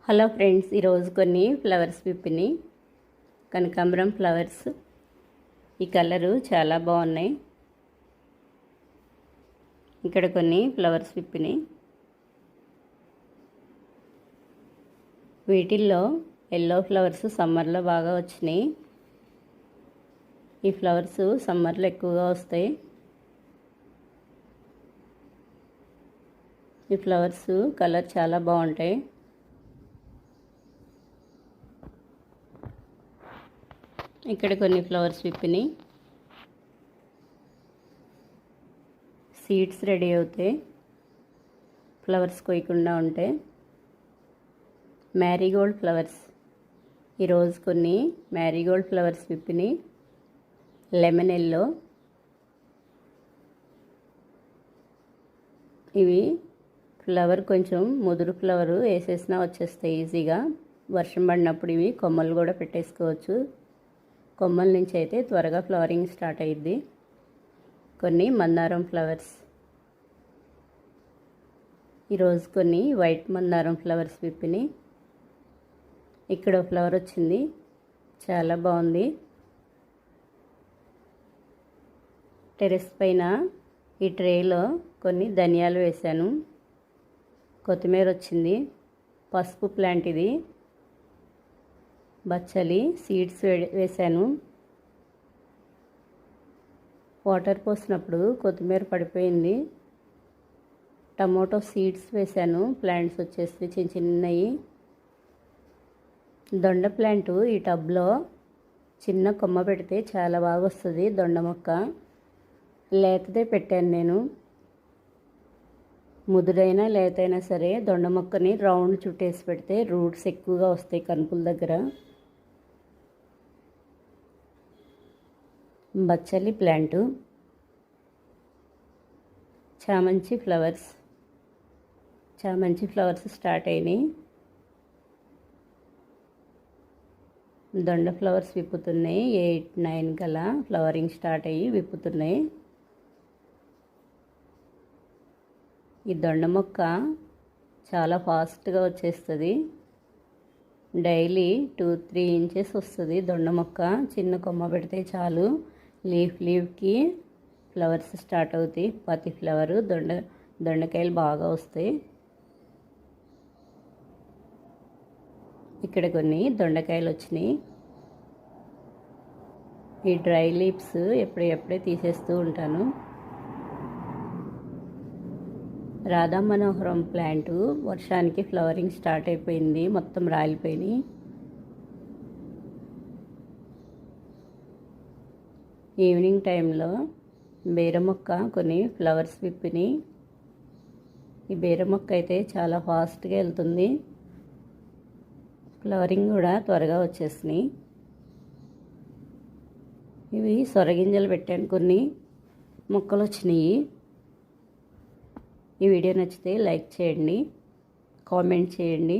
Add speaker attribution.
Speaker 1: Hello friends, ఈరోజు కొన్ని flowers విప్పిని కనకాంబరం ఫ్లవర్స్. ఈ కలరు చాలా బాగున్నాయి. ఇక్కడ కొన్ని ఫ్లవర్స్ విప్పిని. వీటిల్లో ఎల్లో ఫ్లవర్స్ సమ్మర్లో బాగా వచ్చినాయి. ఈ ఫ్లవర్స్ సమ్మర్లో ఎక్కువగా వస్తాయి. ఈ ఫ్లవర్స్ కలర్ చాలా బాగుంటాయి. ఇక్కడ కొన్ని ఫ్లవర్స్ విప్పిని. సీడ్స్ రెడీ అవుతాయి ఫ్లవర్స్ కొయ్యకుండా ఉంటే. Marigold flowers. ఈరోజు కొన్ని మ్యారీగోల్డ్ ఫ్లవర్స్ విప్పిని. Lemon yellow. ఇవి ఫ్లవర్ కొంచెం ముదురు ఫ్లవరు వేసేసినా వచ్చేస్తాయి ఈజీగా. వర్షం పడినప్పుడు ఇవి కొమ్మలు కూడా పెట్టేసుకోవచ్చు. కొమ్మల నుంచి అయితే త్వరగా ఫ్లవరింగ్ స్టార్ట్ అయ్యిద్ది. కొన్ని మందారం ఫ్లవర్స్. ఈరోజు కొన్ని వైట్ మందారం ఫ్లవర్స్ విప్పిని. ఇక్కడ ఫ్లవర్ వచ్చింది, చాలా బాగుంది. టెరెస్ పైన ఈ ట్రేలో కొన్ని ధనియాలు వేశాను. కొత్తిమీర వచ్చింది. పసుపు ప్లాంట్ ఇది. బచ్చలి సీడ్స్ వేశాను. వాటర్ పోసినప్పుడు కొత్తిమీర పడిపోయింది. టమోటో సీడ్స్ వేశాను. ప్లాంట్స్ వచ్చేసి చిన్న చిన్నవి. దొండ ప్లాంట్ ఈ టబ్లో చిన్న కొమ్మ పెడితే చాలా బాగా వస్తుంది. దొండ మొక్క లేతదే పెట్టాను నేను. ముదురైనా లేతైనా సరే దొండ మొక్కని రౌండ్ చుట్టేసి పెడితే రూట్స్ ఎక్కువగా వస్తాయి కనుపుల దగ్గర. బచ్చలి ప్లాంటు. చామంతి ఫ్లవర్స్. చామంతి ఫ్లవర్స్ స్టార్ట్ అయినాయి. దొండ ఫ్లవర్స్ విప్పుతున్నాయి. 8-9 కల్లా ఫ్లవరింగ్ స్టార్ట్ అయ్యి విప్పుతున్నాయి. ఈ దొండ మొక్క చాలా ఫాస్ట్గా వచ్చేస్తుంది. డైలీ 2-3 ఇంచెస్ వస్తుంది దొండ మొక్క. చిన్న కొమ్మ పెడితే చాలు. లీఫ్కి ఫ్లవర్స్ స్టార్ట్ అవుతాయి. ప్రతి ఫ్లవరు దొండకాయలు బాగా వస్తాయి. ఇక్కడ కొన్ని దొండకాయలు వచ్చినాయి. ఈ డ్రై లీవ్స్ ఎప్పుడే తీసేస్తూ ఉంటాను. రాధా మనోహరం ప్లాంట్ వర్షానికి ఫ్లవరింగ్ స్టార్ట్ అయిపోయింది. మొత్తం రాలిపోయినాయి. ఈవినింగ్ టైంలో బీర మొక్క కొన్ని ఫ్లవర్స్ విప్పిని. ఈ బీర మొక్క అయితే చాలా ఫాస్ట్గా వెళ్తుంది. ఫ్లవరింగ్ కూడా త్వరగా వచ్చేసినాయి. ఇవి సొరగింజలు పెట్టాను. కొన్ని మొక్కలు వచ్చినాయి. ఈ వీడియో నచ్చితే లైక్ చేయండి, కామెంట్ చేయండి.